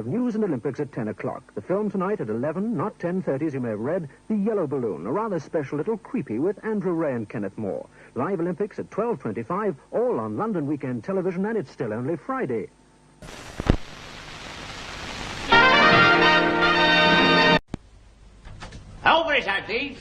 have news and Olympics at 10 o'clock. The film tonight at 11, not 10:30 as you may have read, The Yellow Balloon, a rather special little creepy with Andrew Ray and Kenneth Moore. Live Olympics at 12:25, all on London Weekend Television, and it's still only Friday. Over it, I please.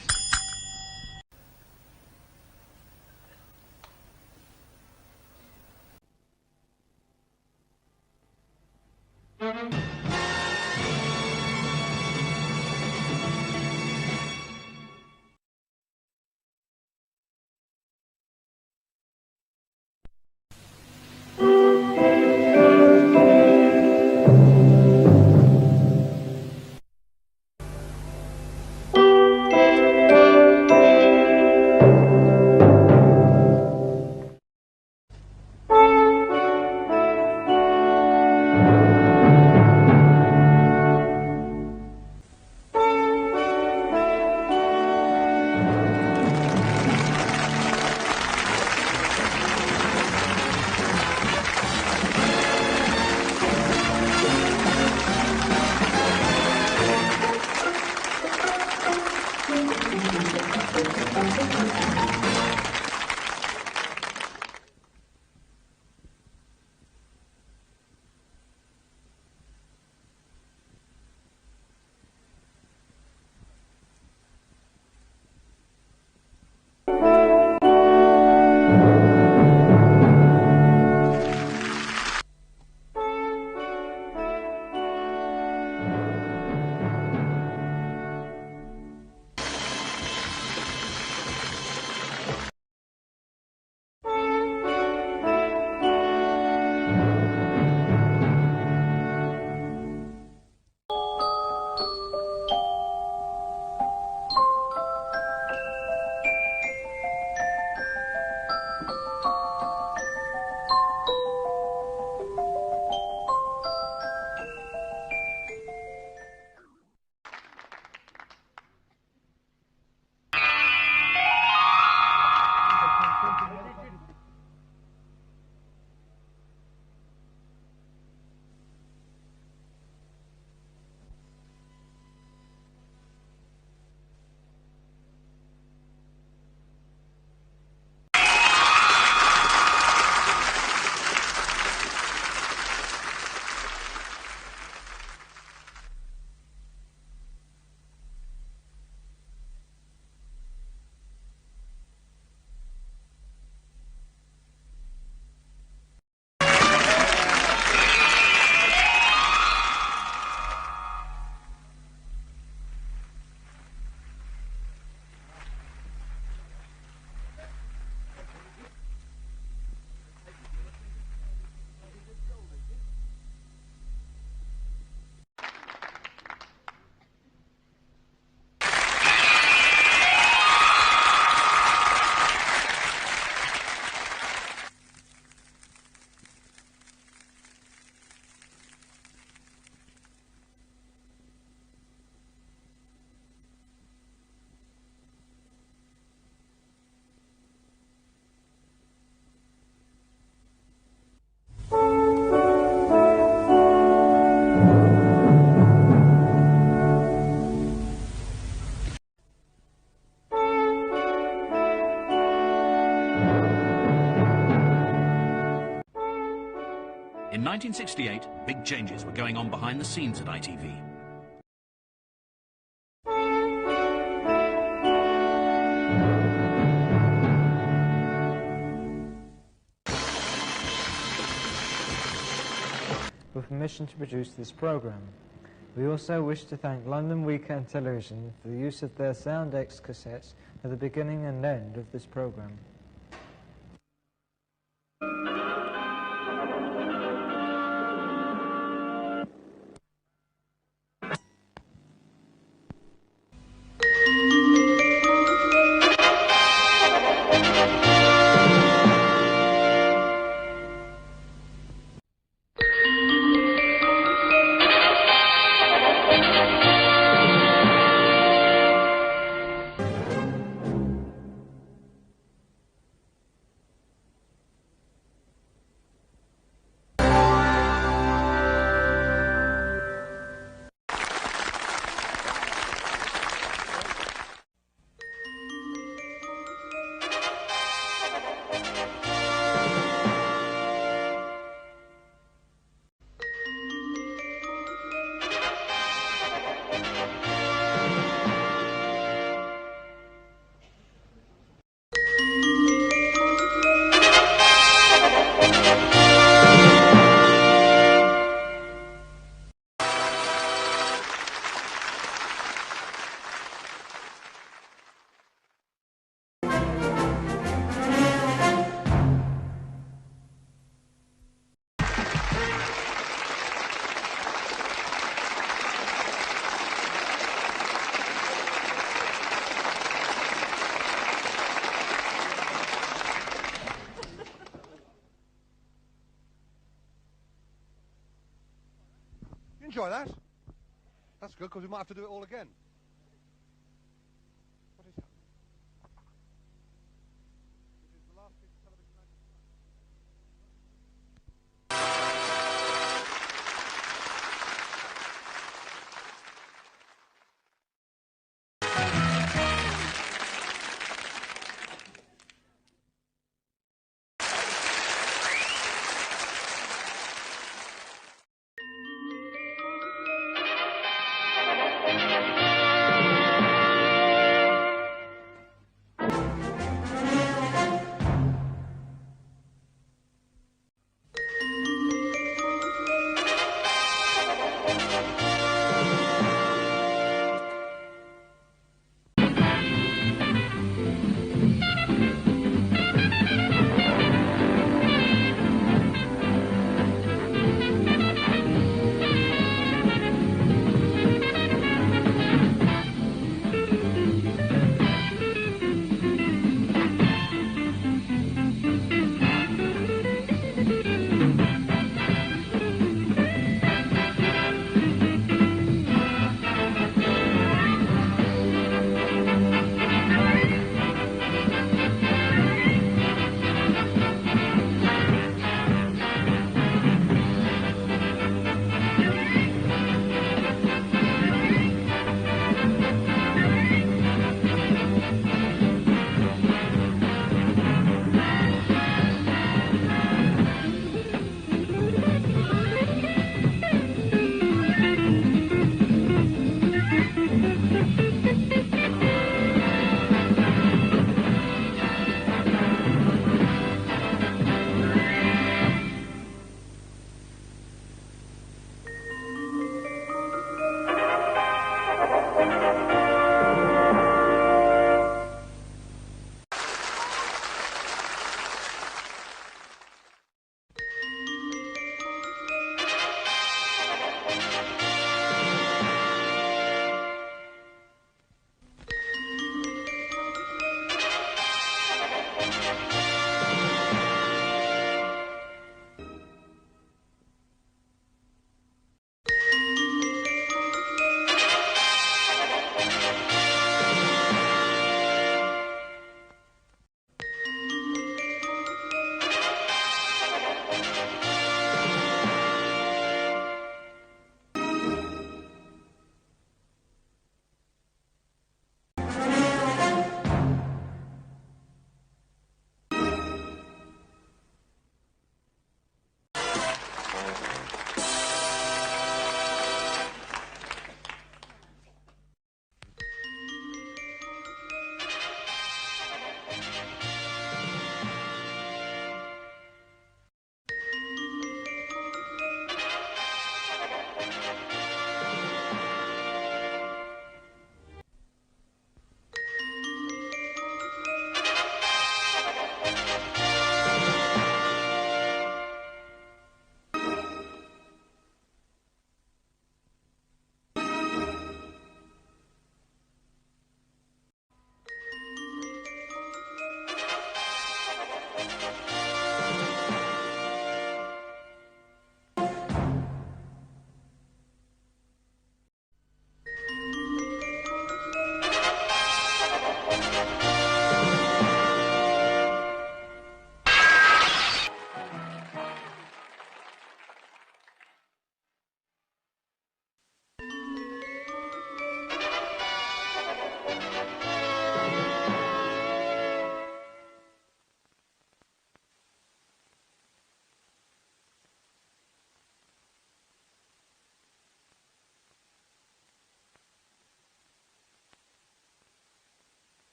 In 1968, big changes were going on behind the scenes at ITV. With permission to produce this programme. We also wish to thank London Weekend Television for the use of their Sound X cassettes at the beginning and end of this programme. Enjoy that? That's good, because we might have to do it all again. What is that? This is the last piece of television I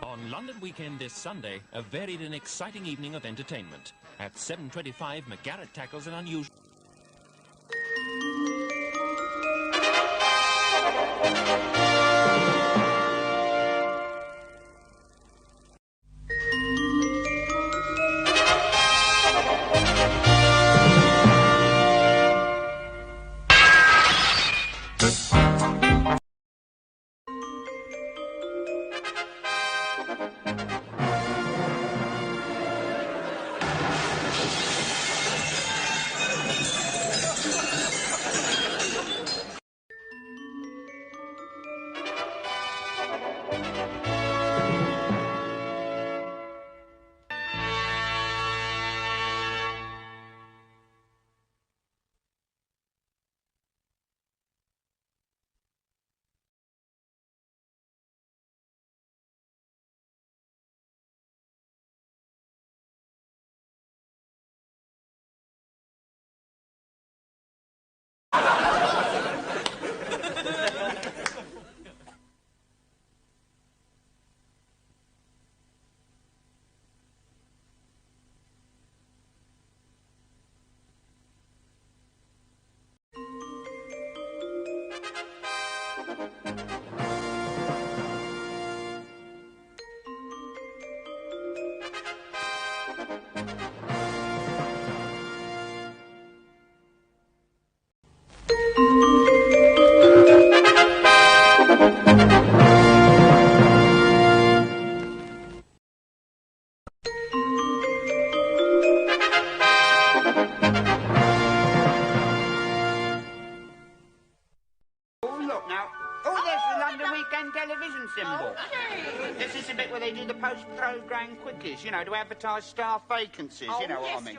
On London Weekend this Sunday, a varied and exciting evening of entertainment. At 7:25, McGarrett tackles an unusual... television symbol. Okay. This is the bit where they do the post-programme quickies, you know, to advertise staff vacancies, you know what I mean.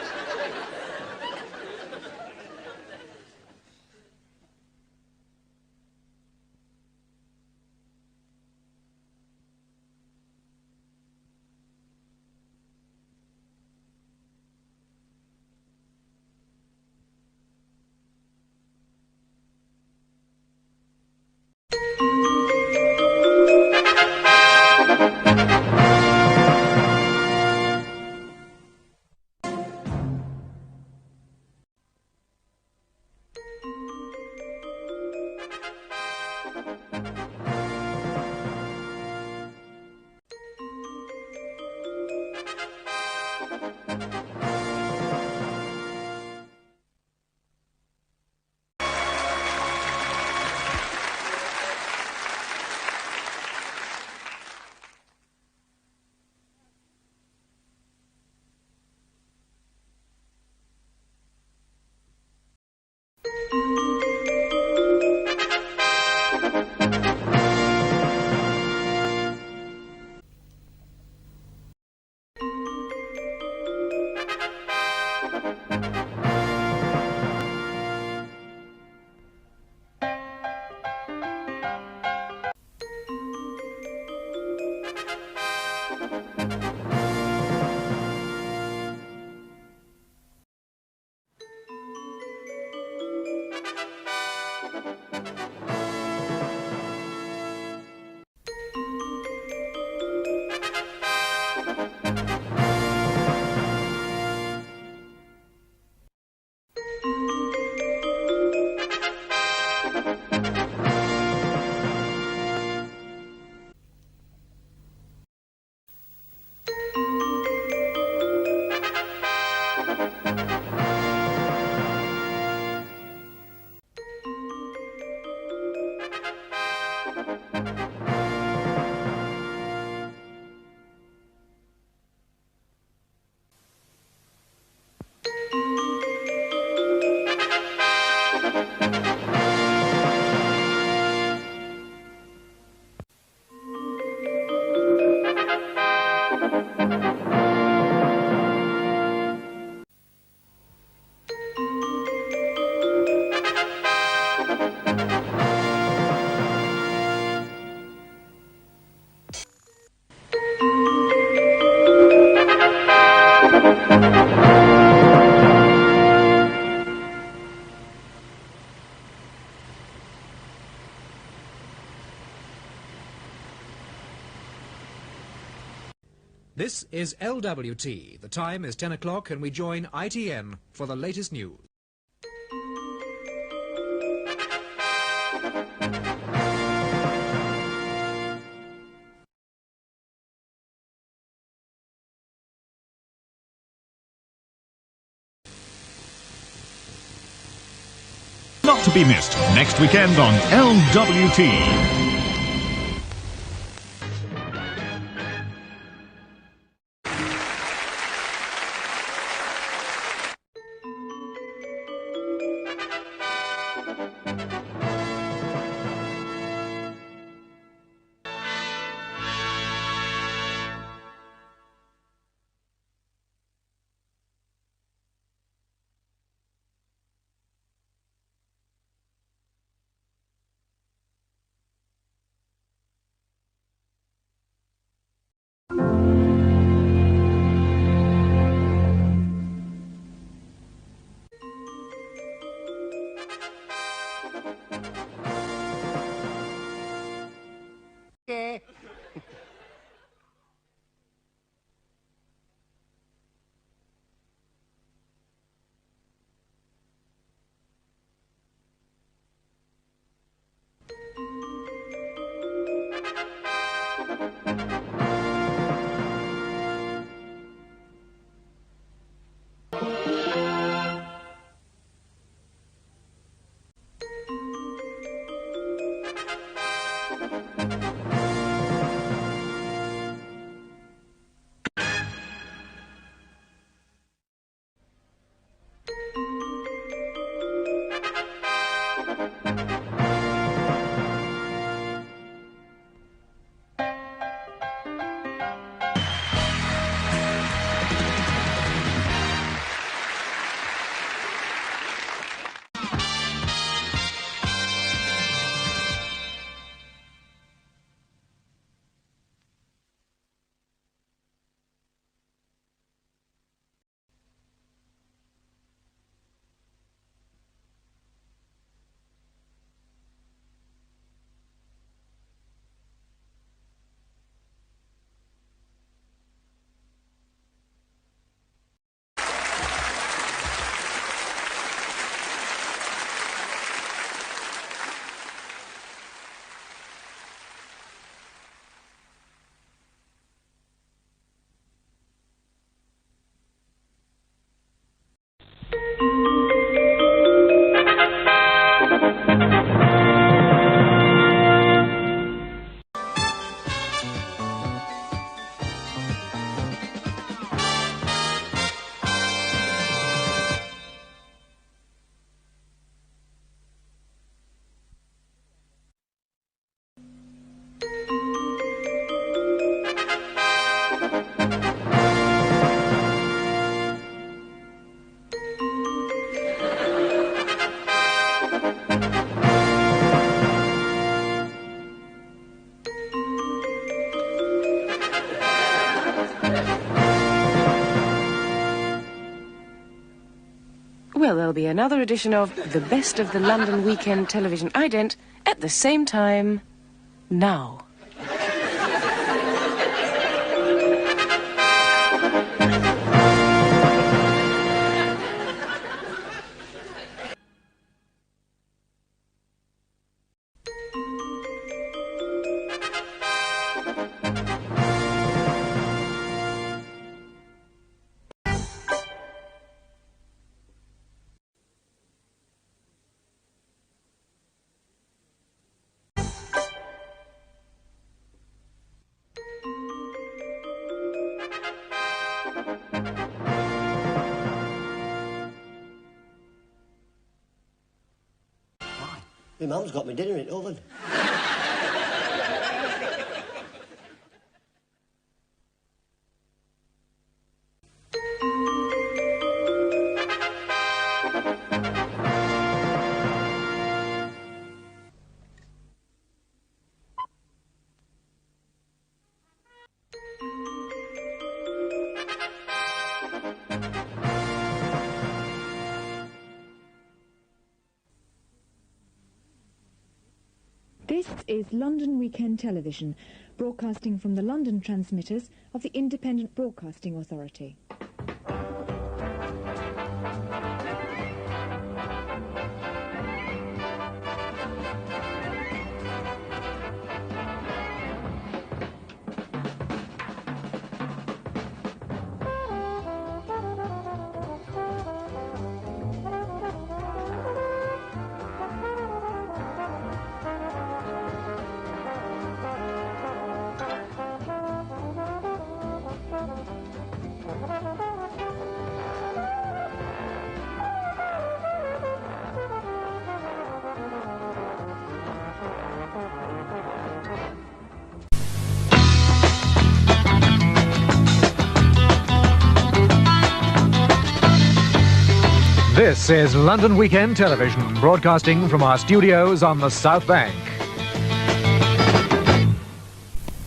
This is LWT. The time is 10 o'clock and we join ITN for the latest news. Not to be missed next weekend on LWT. Well, there'll be another edition of The Best of the London Weekend Television Ident at the same time now. My mum's got me dinner in the oven. This is London Weekend Television broadcasting from the London transmitters of the Independent Broadcasting Authority. This is London Weekend Television, broadcasting from our studios on the South Bank.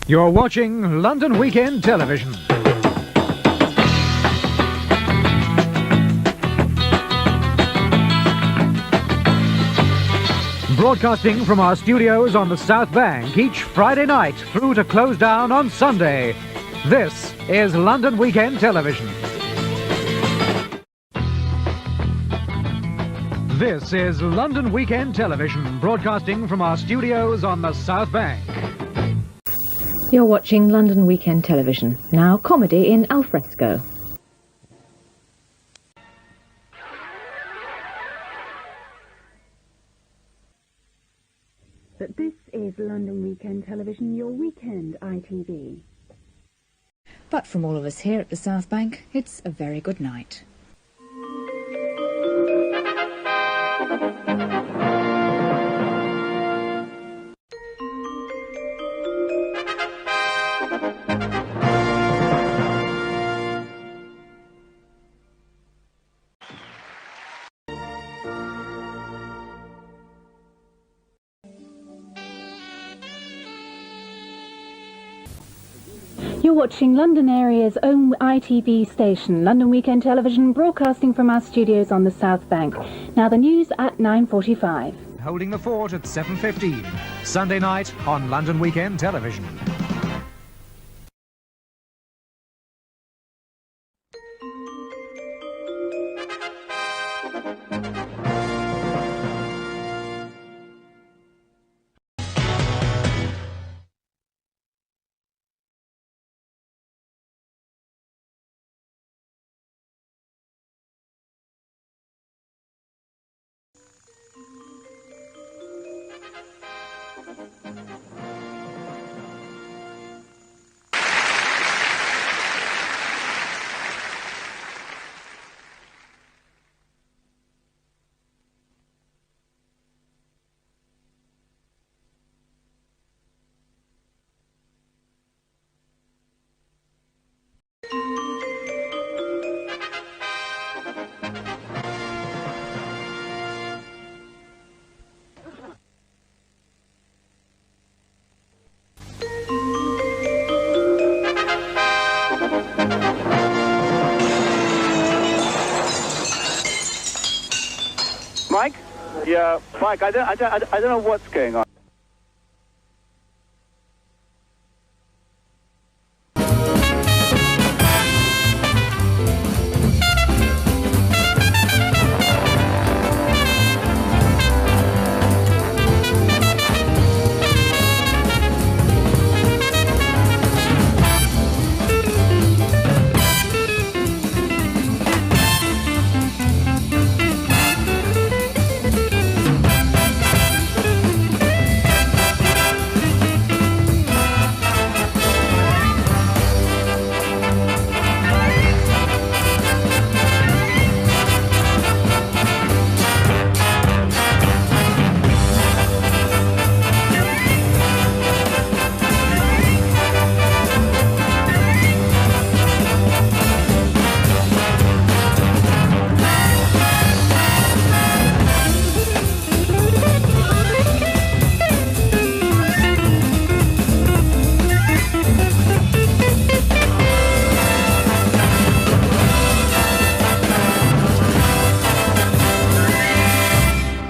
You're watching London Weekend Television. Broadcasting from our studios on the South Bank each Friday night through to close down on Sunday. This is London Weekend Television. This is London Weekend Television, broadcasting from our studios on the South Bank. You're watching London Weekend Television. Now, comedy in alfresco. But this is London Weekend Television, your weekend ITV. But from all of us here at the South Bank, it's a very good night. You're watching London area's own ITV station, London Weekend Television, broadcasting from our studios on the South Bank. Now the news at 9:45. Holding the fort at 7:15, Sunday night on London Weekend Television. Mike? Yeah, Mike, I don't know what's going on.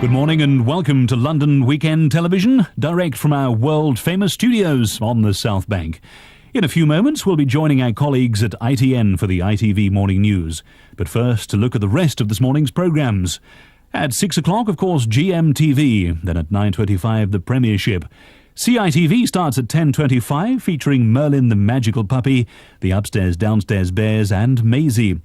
Good morning and welcome to London Weekend Television, direct from our world-famous studios on the South Bank. In a few moments, we'll be joining our colleagues at ITN for the ITV Morning News. But first, to look at the rest of this morning's programmes. At 6 o'clock, of course, GMTV. Then at 9:25, the Premiership. CITV starts at 10:25, featuring Merlin the Magical Puppy, the Upstairs Downstairs Bears and Maisie.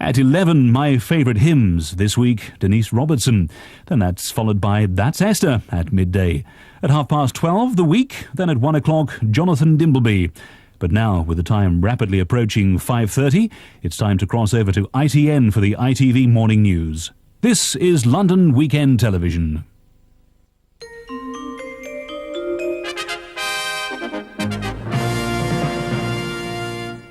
At 11, My Favourite Hymns, this week, Denise Robertson. Then that's followed by That's Esther at midday. At 12:30, The Week. Then at 1 o'clock, Jonathan Dimbleby. But now, with the time rapidly approaching 5:30, it's time to cross over to ITN for the ITV Morning News. This is London Weekend Television.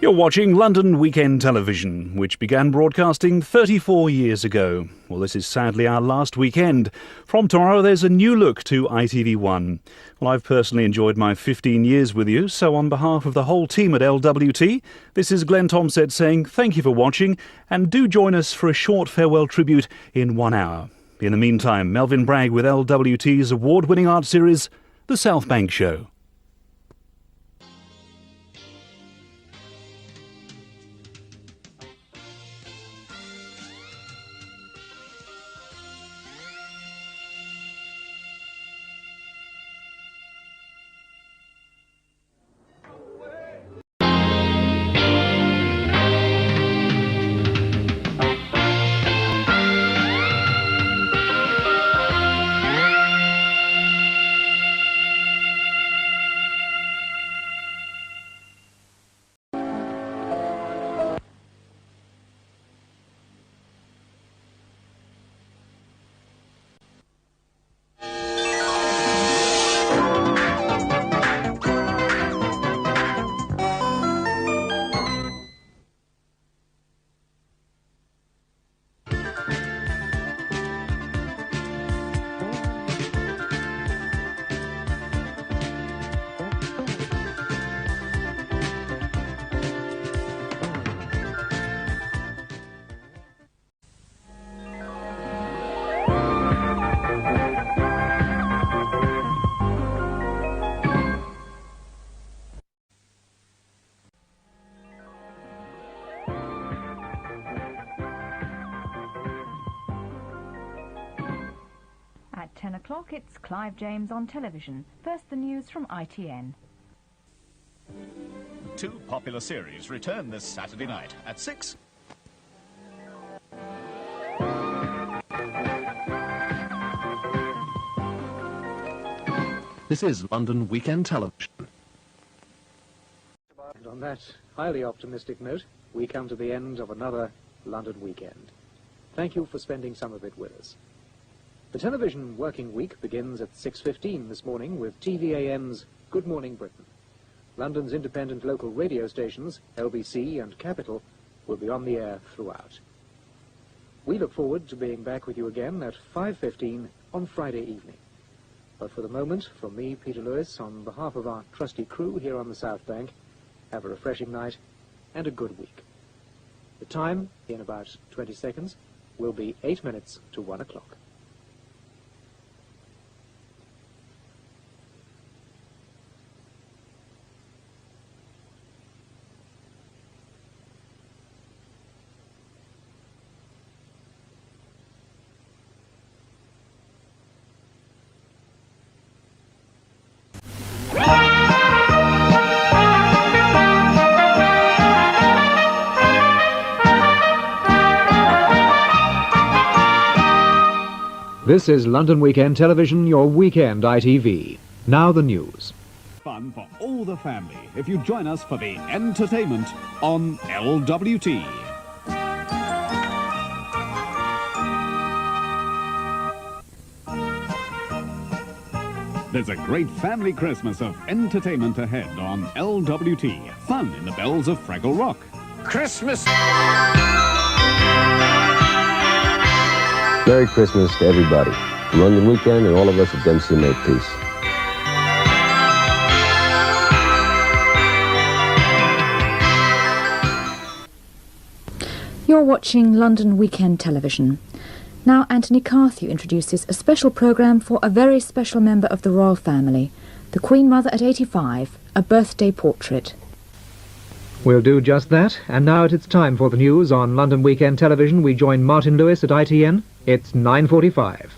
You're watching London Weekend Television, which began broadcasting 34 years ago. Well, this is sadly our last weekend. From tomorrow, there's a new look to ITV1. Well, I've personally enjoyed my 15 years with you, so on behalf of the whole team at LWT, this is Glenn Tomset saying thank you for watching, and do join us for a short farewell tribute in 1 hour. In the meantime, Melvyn Bragg with LWT's award-winning art series, The South Bank Show. At 10 o'clock, it's Clive James on television. First, the news from ITN. Two popular series return this Saturday night at 6. This is London Weekend Television. And on that highly optimistic note, we come to the end of another London weekend. Thank you for spending some of it with us. The television working week begins at 6:15 this morning with TVAM's Good Morning Britain. London's independent local radio stations, LBC and Capital, will be on the air throughout. We look forward to being back with you again at 5:15 on Friday evening. But for the moment, from me, Peter Lewis, on behalf of our trusty crew here on the South Bank, have a refreshing night and a good week. The time, in about 20 seconds, will be 8 minutes to 1 o'clock. This is London Weekend Television, your weekend ITV. Now the news. Fun for all the family if you join us for the entertainment on LWT. There's a great family Christmas of entertainment ahead on LWT. Fun in the bells of Fraggle Rock. Christmas! Merry Christmas to everybody. From London Weekend and all of us at Dempsey Makepeace. You're watching London Weekend Television. Now Anthony Carthew introduces a special programme for a very special member of the royal family, the Queen Mother at 85, a birthday portrait. We'll do just that, and now it's time for the news on London Weekend Television. We join Martin Lewis at ITN. It's 9:45.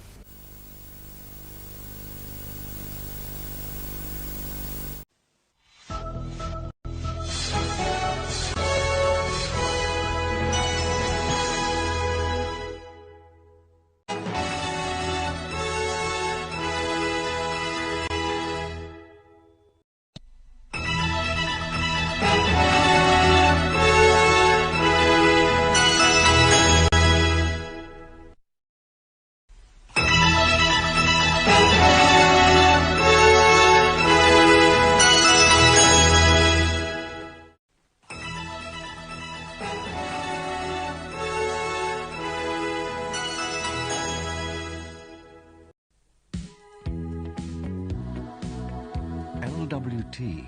LWT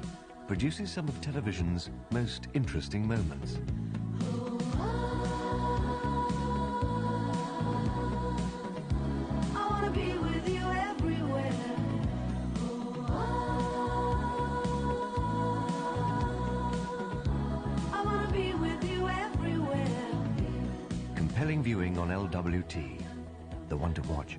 produces some of television's most interesting moments. I wanna be with you everywhere. I wanna be with you everywhere. Compelling viewing on LWT, the one to watch.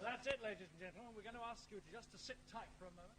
That's it, ladies and gentlemen. We're going to ask you just to sit tight for a moment.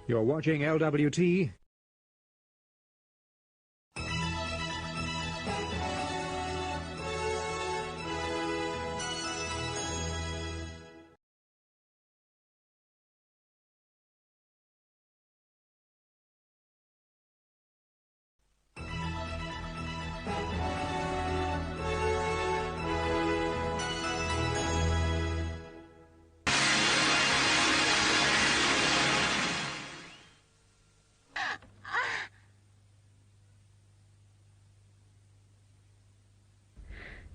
You're watching LWT.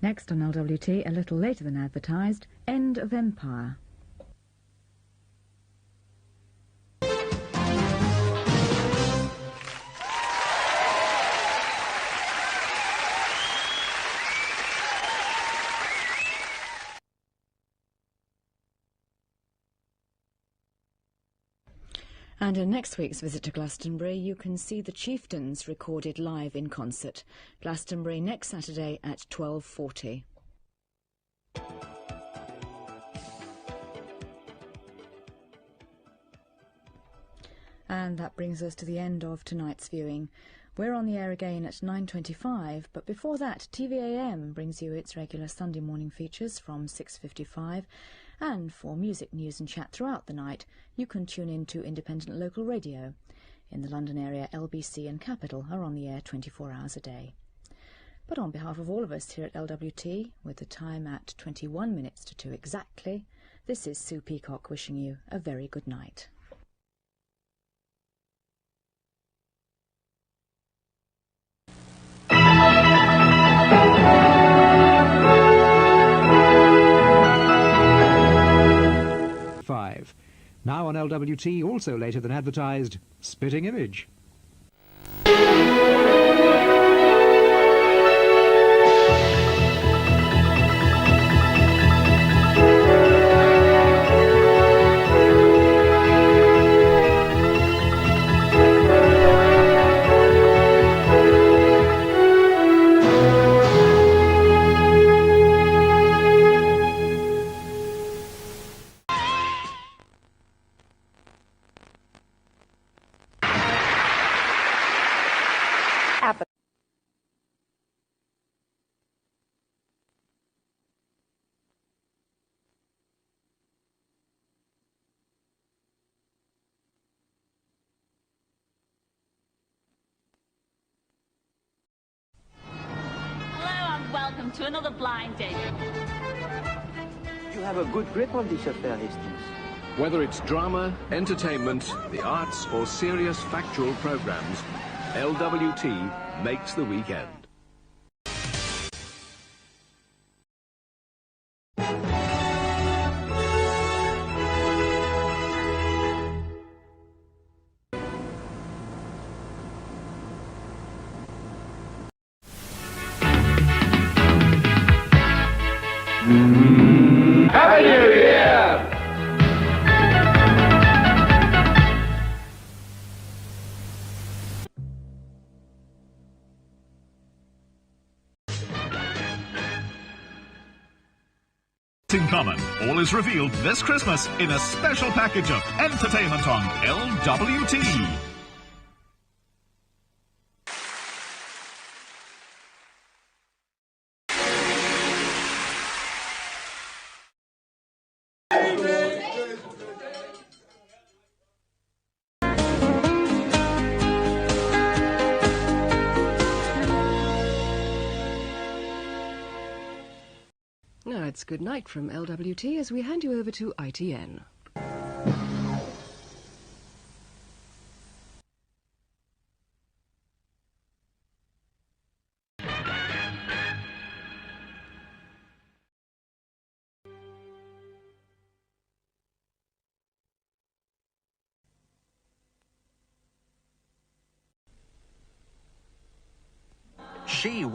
Next on LWT, a little later than advertised, End of Empire. And in next week's visit to Glastonbury, you can see the Chieftains recorded live in concert. Glastonbury next Saturday at 12:40. And that brings us to the end of tonight's viewing. We're on the air again at 9:25, but before that, TVAM brings you its regular Sunday morning features from 6:55. And for music, news and chat throughout the night, you can tune in to independent local radio. In the London area, LBC and Capital are on the air 24 hours a day. But on behalf of all of us here at LWT, with the time at 21 minutes to 2 exactly, this is Sue Peacock wishing you a very good night. Now on LWT, also later than advertised, Spitting Image. happen. Hello and welcome to another blind date. You have a good grip on this affair, Hastings. Whether it's drama, entertainment, the arts, or serious factual programs, LWT makes the weekend. Happy New Year! In common, all is revealed this Christmas in a special package of entertainment on LWT. Now it's good night from LWT as we hand you over to ITN. She...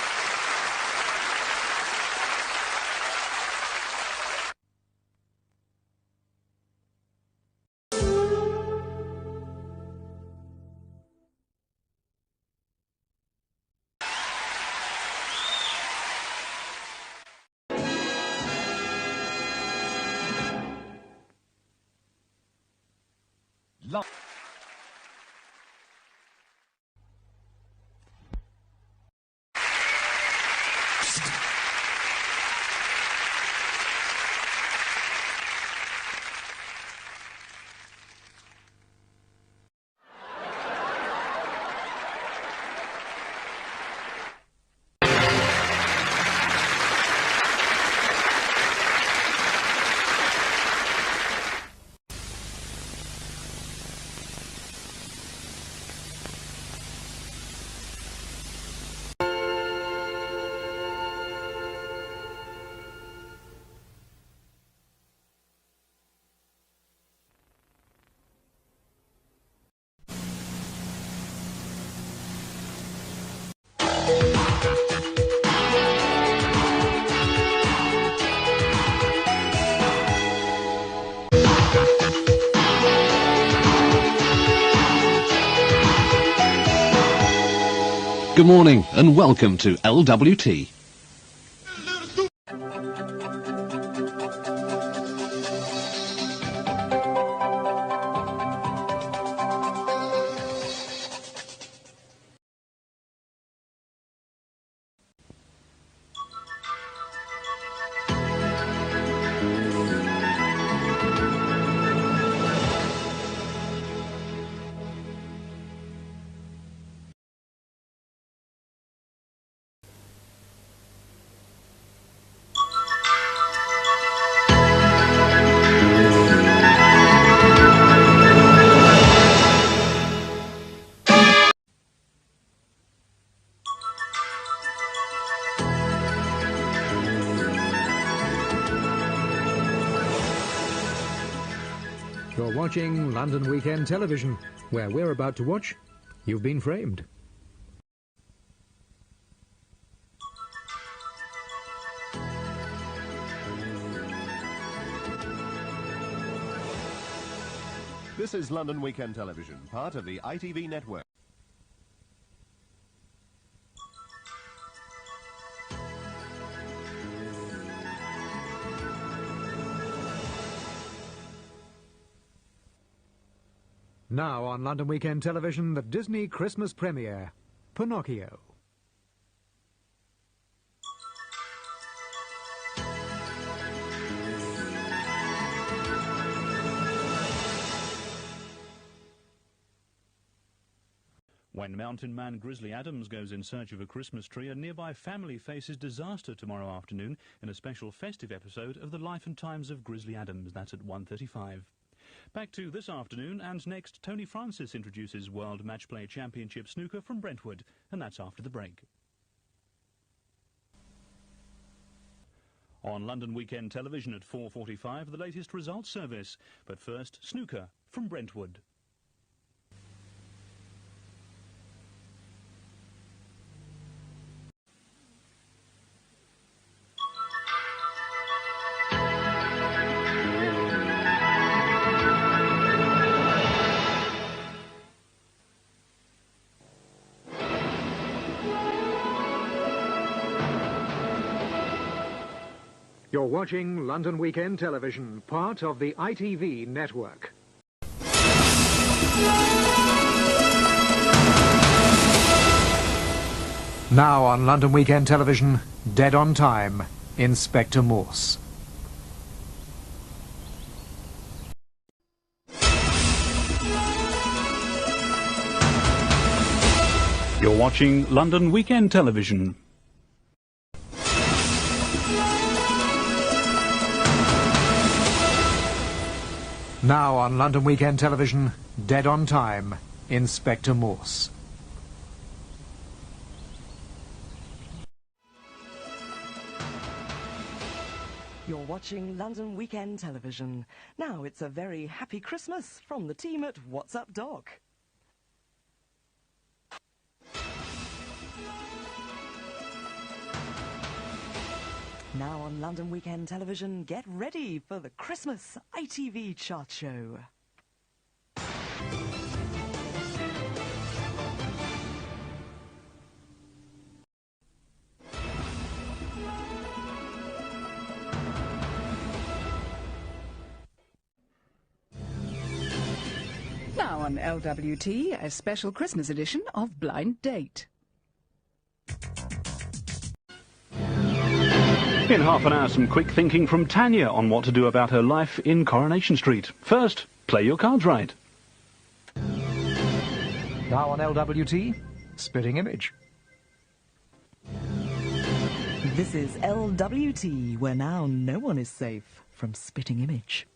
Good morning and welcome to LWT. You're watching London Weekend Television, where we're about to watch You've Been Framed. This is London Weekend Television, part of the ITV network. Now on London Weekend Television, the Disney Christmas premiere. Pinocchio. When mountain man Grizzly Adams goes in search of a Christmas tree, a nearby family faces disaster tomorrow afternoon in a special festive episode of The Life and Times of Grizzly Adams. That's at 1:35. Back to this afternoon, and next, Tony Francis introduces World Match Play Championship snooker from Brentwood, and that's after the break. On London Weekend Television at 4:45, the latest results service. But first, snooker from Brentwood. You're watching London Weekend Television, part of the ITV network. Now on London Weekend Television, Dead on Time, Inspector Morse. You're watching London Weekend Television. Now on London Weekend Television, Dead on Time, Inspector Morse. You're watching London Weekend Television. Now it's a very happy Christmas from the team at What's Up Doc. Now on London Weekend Television, get ready for the Christmas ITV chart show. Now on LWT, a special Christmas edition of Blind Date. In half an hour, some quick thinking from Tanya on what to do about her life in Coronation Street. First, play your cards right. Now on LWT, Spitting Image. This is LWT, where now no one is safe from Spitting Image.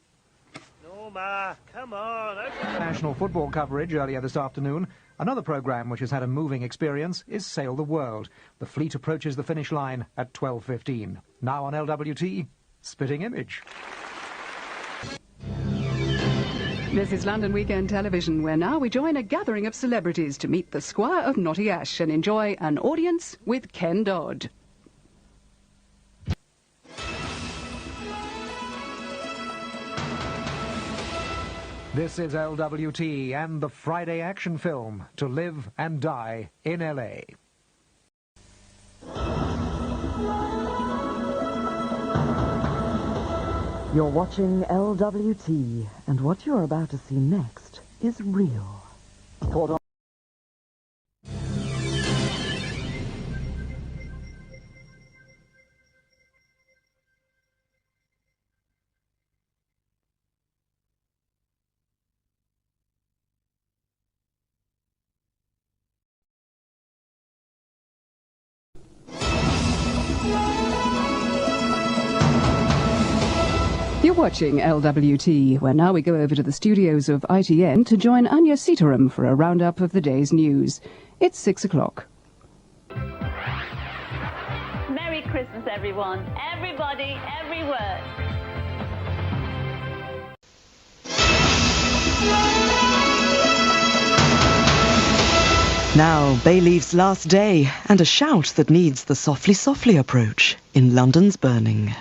No, Ma, come on. National football coverage earlier this afternoon. Another programme which has had a moving experience is Sail the World. The fleet approaches the finish line at 12:15. Now on LWT, Spitting Image. This is London Weekend Television, where now we join a gathering of celebrities to meet the Squire of Knotty Ash and enjoy an audience with Ken Dodd. This is LWT and the Friday action film, To Live and Die in LA. You're watching LWT, and what you're about to see next is real. You're watching LWT, where now we go over to the studios of ITN to join Anya Sitaram for a roundup of the day's news. It's 6 o'clock. Merry Christmas, everyone. Everybody, every word. Now, Bayleaf's last day, and a shout that needs the softly, softly approach in London's Burning.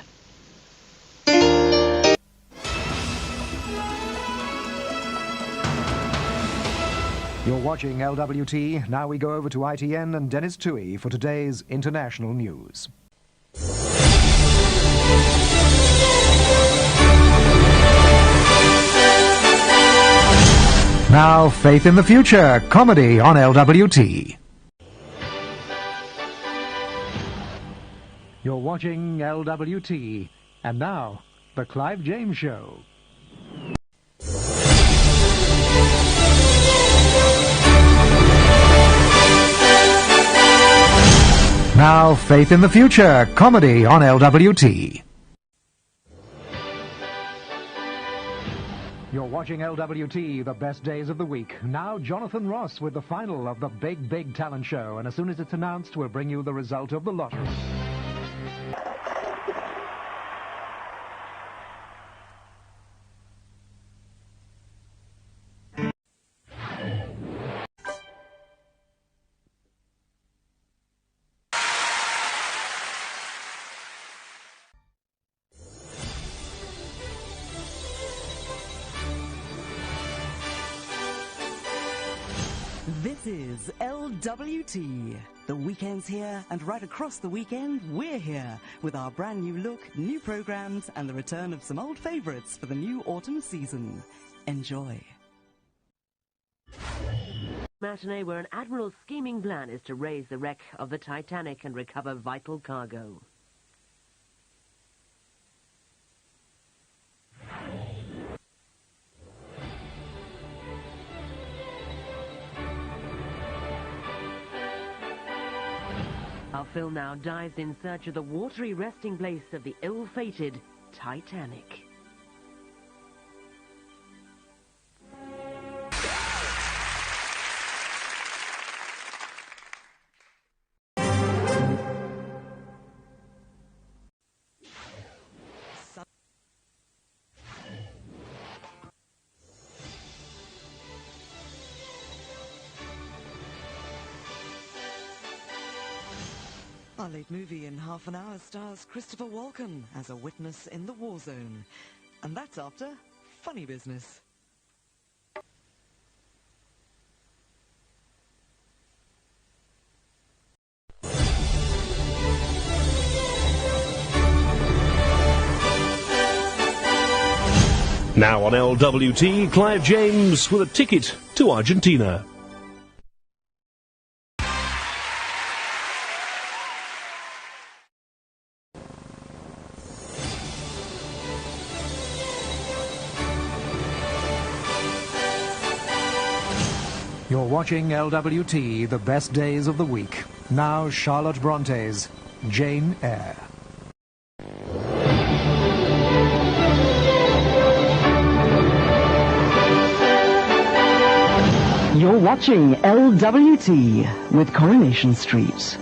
You're watching LWT. Now we go over to ITN and Dennis Toohey for today's international news. Now, Faith in the Future, comedy on LWT. You're watching LWT. And now, The Clive James Show. Now, Faith in the Future, comedy on LWT. You're watching LWT, the best days of the week. Now, Jonathan Ross with the final of the Big Talent Show. And as soon as it's announced, we'll bring you the result of the lottery. This is LWT. The weekend's here, and right across the weekend, we're here with our brand new look, new programs, and the return of some old favourites for the new autumn season. Enjoy. Matinee, where an admiral's scheming plan is to raise the wreck of the Titanic and recover vital cargo. Our film now dives in search of the watery resting place of the ill-fated Titanic. Our late movie in half an hour stars Christopher Walken as a witness in the war zone. And that's after Funny Business. Now on LWT, Clive James with a ticket to Argentina. You're watching LWT, the best days of the week. Now, Charlotte Bronte's Jane Eyre. You're watching LWT with Coronation Street.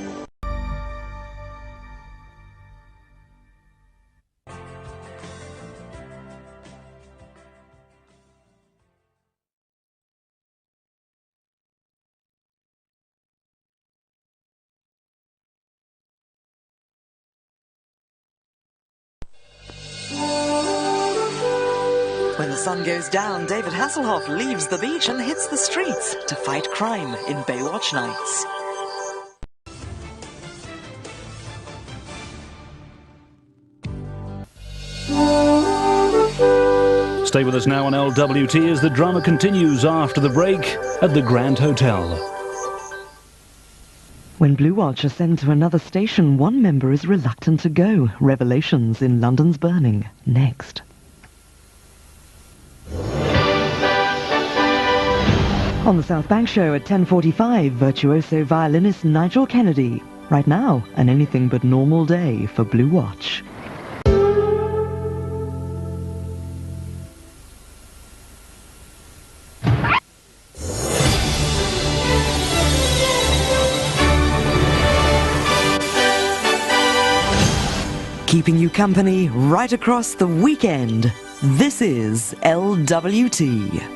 When the sun goes down, David Hasselhoff leaves the beach and hits the streets to fight crime in Baywatch Nights. Stay with us now on LWT as the drama continues after the break at the Grand Hotel. When Blue Watch are sent to another station, one member is reluctant to go. Revelations in London's Burning. Next. On the South Bank show at 10:45, virtuoso violinist Nigel Kennedy. Right now, an anything but normal day for Blue Watch. Keeping you company right across the weekend. This is LWT.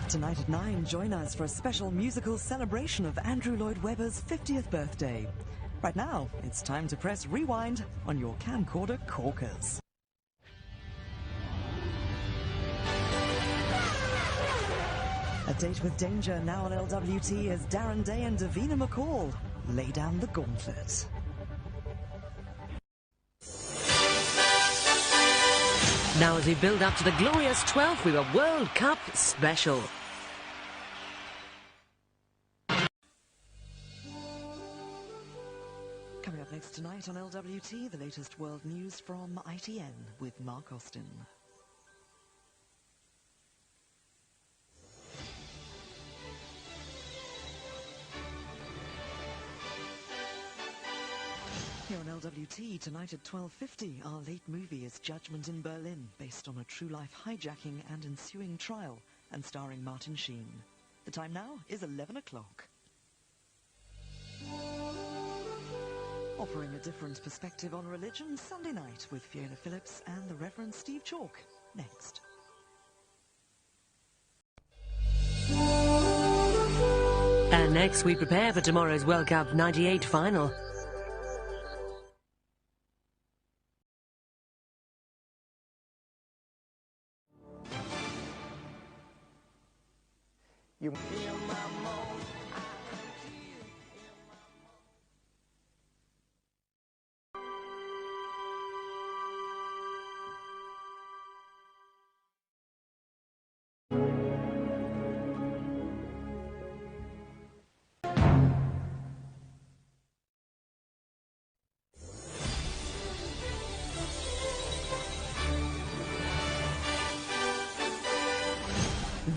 Tonight at 9, join us for a special musical celebration of Andrew Lloyd Webber's 50th birthday. Right now, it's time to press rewind on your camcorder corkers. A Date with Danger now on LWT as Darren Day and Davina McCall lay down the gauntlet. Now as we build up to the glorious 12th with a World Cup special. Coming up next tonight on LWT, the latest world news from ITN with Mark Austin. Here on LWT, tonight at 12:50, our late movie is Judgment in Berlin, based on a true-life hijacking and ensuing trial, and starring Martin Sheen. The time now is 11 o'clock. Offering a different perspective on religion, Sunday night with Fiona Phillips and the Reverend Steve Chalk. Next. And next we prepare for tomorrow's World Cup 98 final.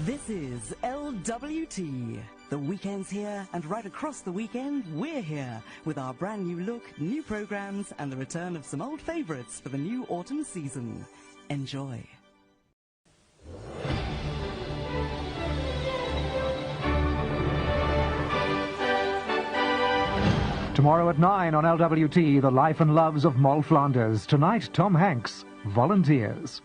This is LWT. The weekend's here, and right across the weekend, we're here with our brand new look, new programs, and the return of some old favourites for the new autumn season. Enjoy. Tomorrow at 9 on LWT, the life and loves of Moll Flanders. Tonight, Tom Hanks, Volunteers.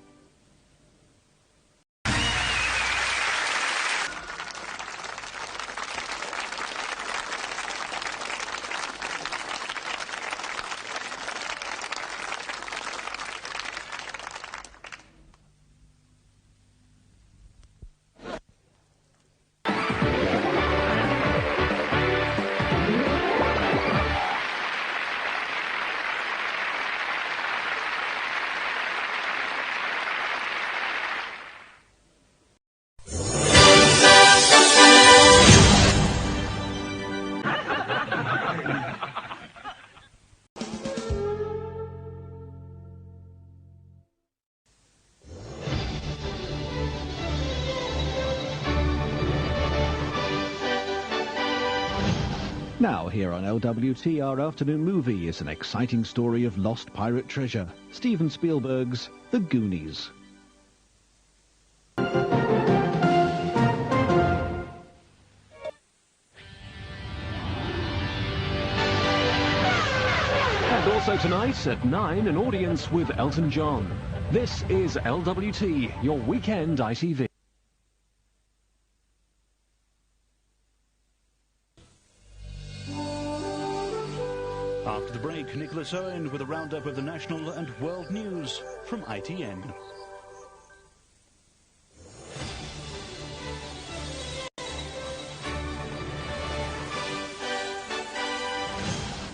Now, here on LWT, our afternoon movie is an exciting story of lost pirate treasure. Steven Spielberg's The Goonies. And also tonight at 9, an audience with Elton John. This is LWT, your weekend ITV. After the break, Nicholas Owen with a roundup of the national and world news from ITN.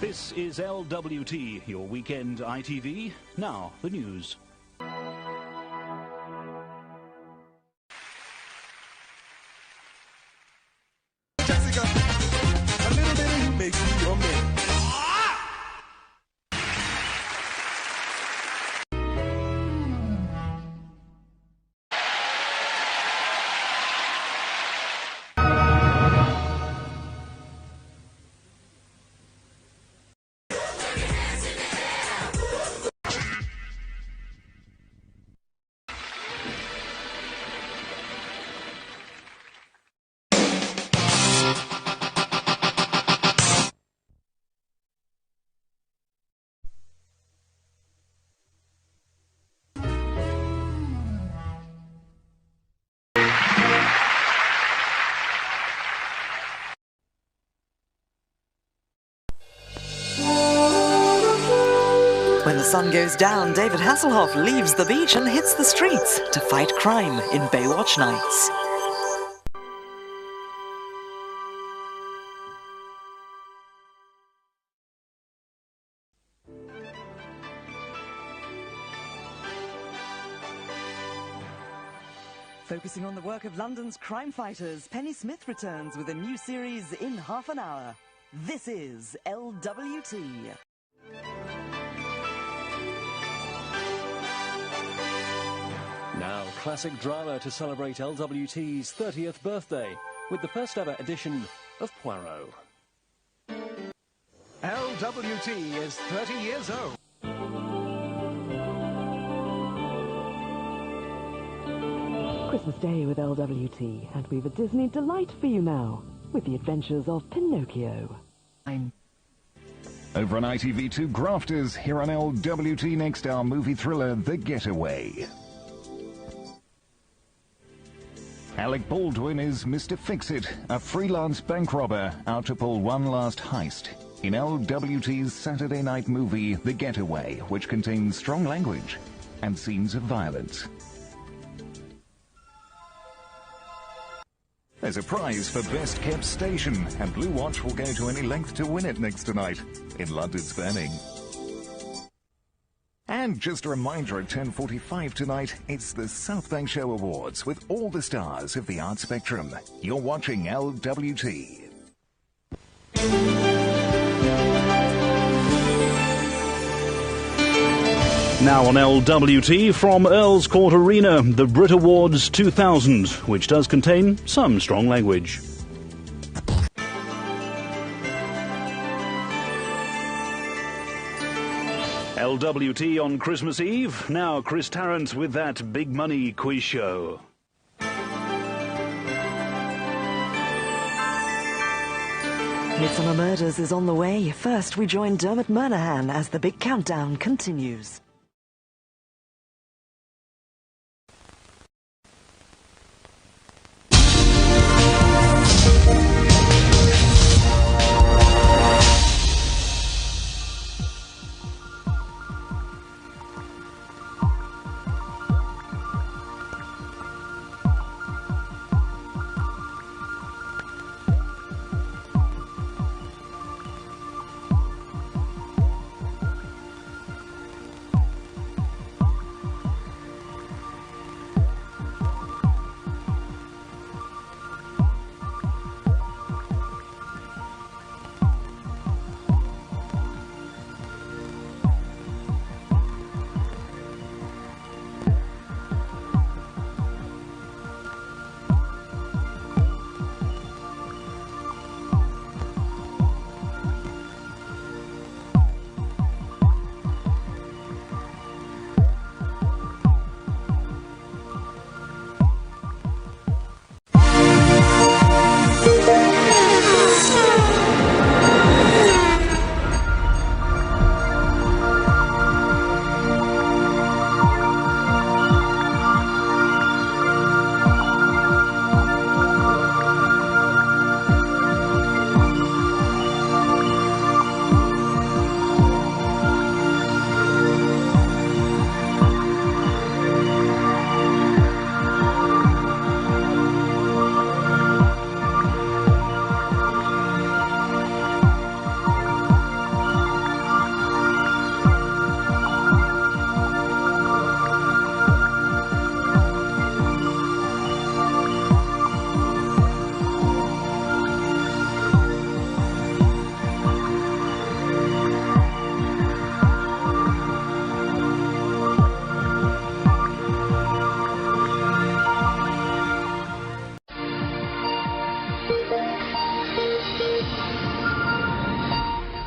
This is LWT, your weekend ITV. Now, the news. Jessica, a little bit of you makes you your man. When the sun goes down, David Hasselhoff leaves the beach and hits the streets to fight crime in Baywatch Nights. Focusing on the work of London's crime fighters, Penny Smith returns with a new series in half an hour. This is LWT. Now, classic drama to celebrate LWT's 30th birthday with the first ever edition of Poirot. LWT is 30 years old. Christmas Day with LWT, and we've a Disney delight for you now, with the adventures of Pinocchio. Over on ITV2 Grafters, here on LWT next, our movie thriller, The Getaway. Alec Baldwin is Mr. Fix-It, a freelance bank robber out to pull one last heist in LWT's Saturday night movie, The Getaway, which contains strong language and scenes of violence. There's a prize for Best Kept Station, and Blue Watch will go to any length to win it next tonight in London's Burning. And just a reminder, at 10:45 tonight, it's the South Bank Show Awards with all the stars of the art spectrum. You're watching LWT. Now on LWT from Earl's Court Arena, the Brit Awards 2000, which does contain some strong language. LWT on Christmas Eve. Now Chris Tarrant with that Big Money quiz show. Midsummer Murders is on the way. First, we join Dermot Murnaghan as the big countdown continues.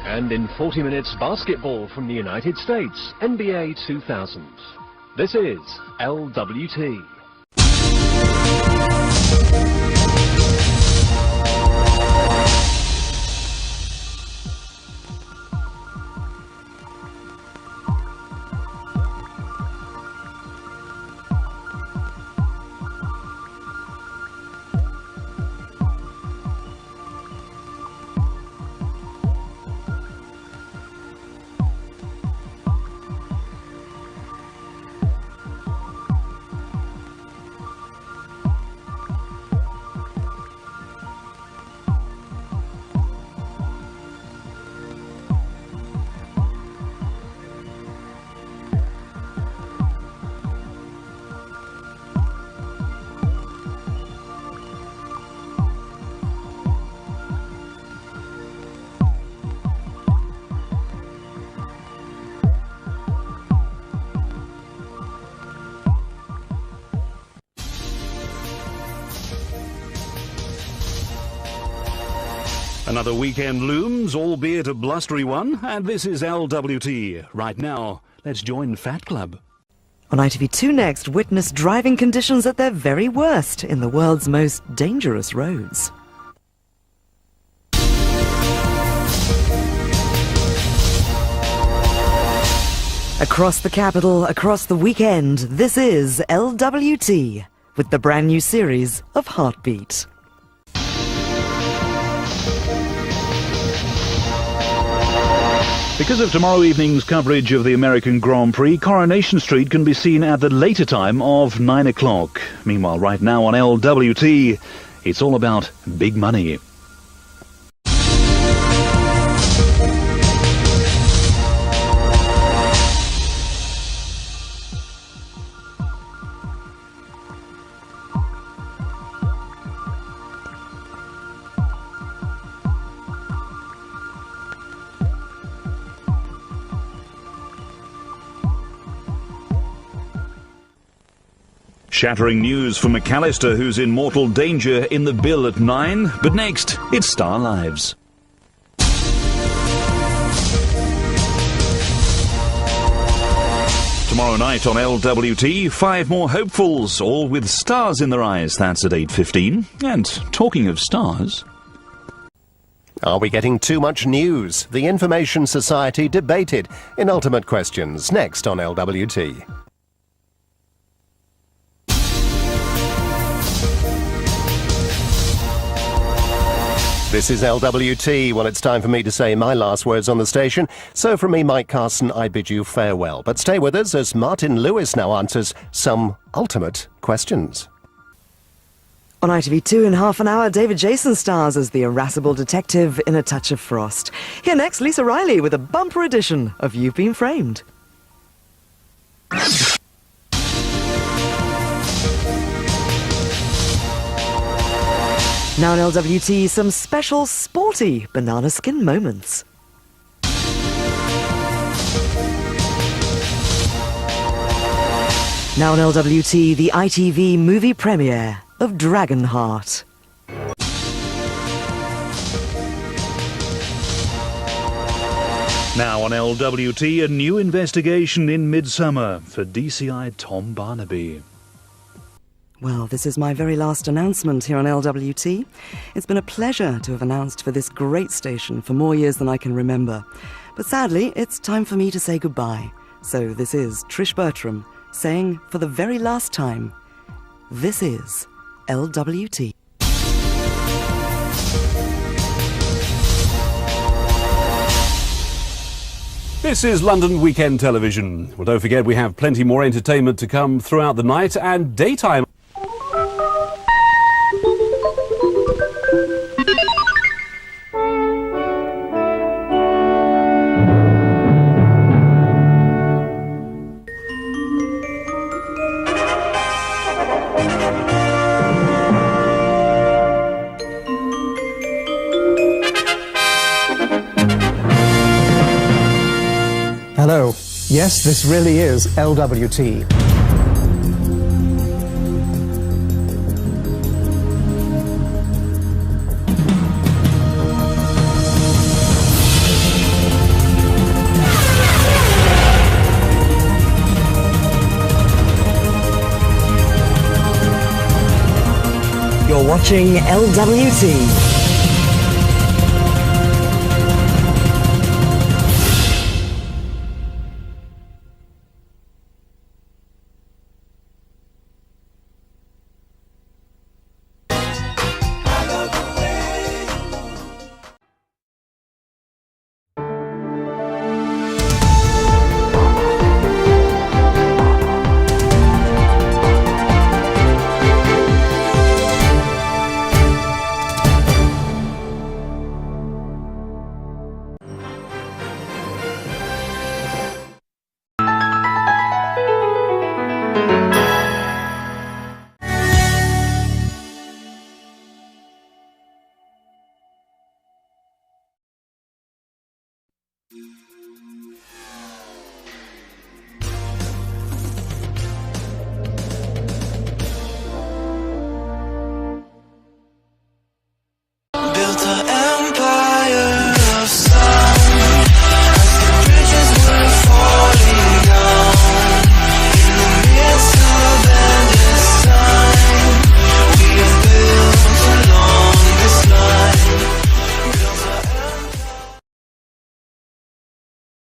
And in 40 minutes, basketball from the United States, NBA 2000. This is LWT. Another weekend looms, albeit a blustery one, and this is LWT. Right now, let's join Fat Club. On ITV2 next, witness driving conditions at their very worst in the world's most dangerous roads. Across the capital, across the weekend, this is LWT with the brand new series of Heartbeat. Because of tomorrow evening's coverage of the American Grand Prix, Coronation Street can be seen at the later time of 9 o'clock. Meanwhile, right now on LWT, it's all about big money. Shattering news for McAllister, who's in mortal danger in the bill at 9. But next, it's Star Lives. Tomorrow night on LWT, 5 more hopefuls, all with stars in their eyes. That's at 8:15. And talking of stars... Are we getting too much news? The Information Society debated in Ultimate Questions, next on LWT. This is LWT. Well, it's time for me to say my last words on the station. So from me, Mike Carson, I bid you farewell. But stay with us as Martin Lewis now answers some ultimate questions. On ITV2 in half an hour, David Jason stars as the irascible detective in A Touch of Frost. Here next, Lisa Riley with a bumper edition of You've Been Framed. Now in LWT, some special sporty banana skin moments. Now in LWT, the ITV movie premiere of Dragonheart. Now on LWT, a new investigation in Midsummer for DCI Tom Barnaby. Well, this is my very last announcement here on LWT. It's been a pleasure to have announced for this great station for more years than I can remember. But sadly, it's time for me to say goodbye. So this is Trish Bertram saying for the very last time, this is LWT. This is London Weekend Television. Well, don't forget we have plenty more entertainment to come throughout the night and daytime. Hello. Yes, this really is LWT. You're watching LWT.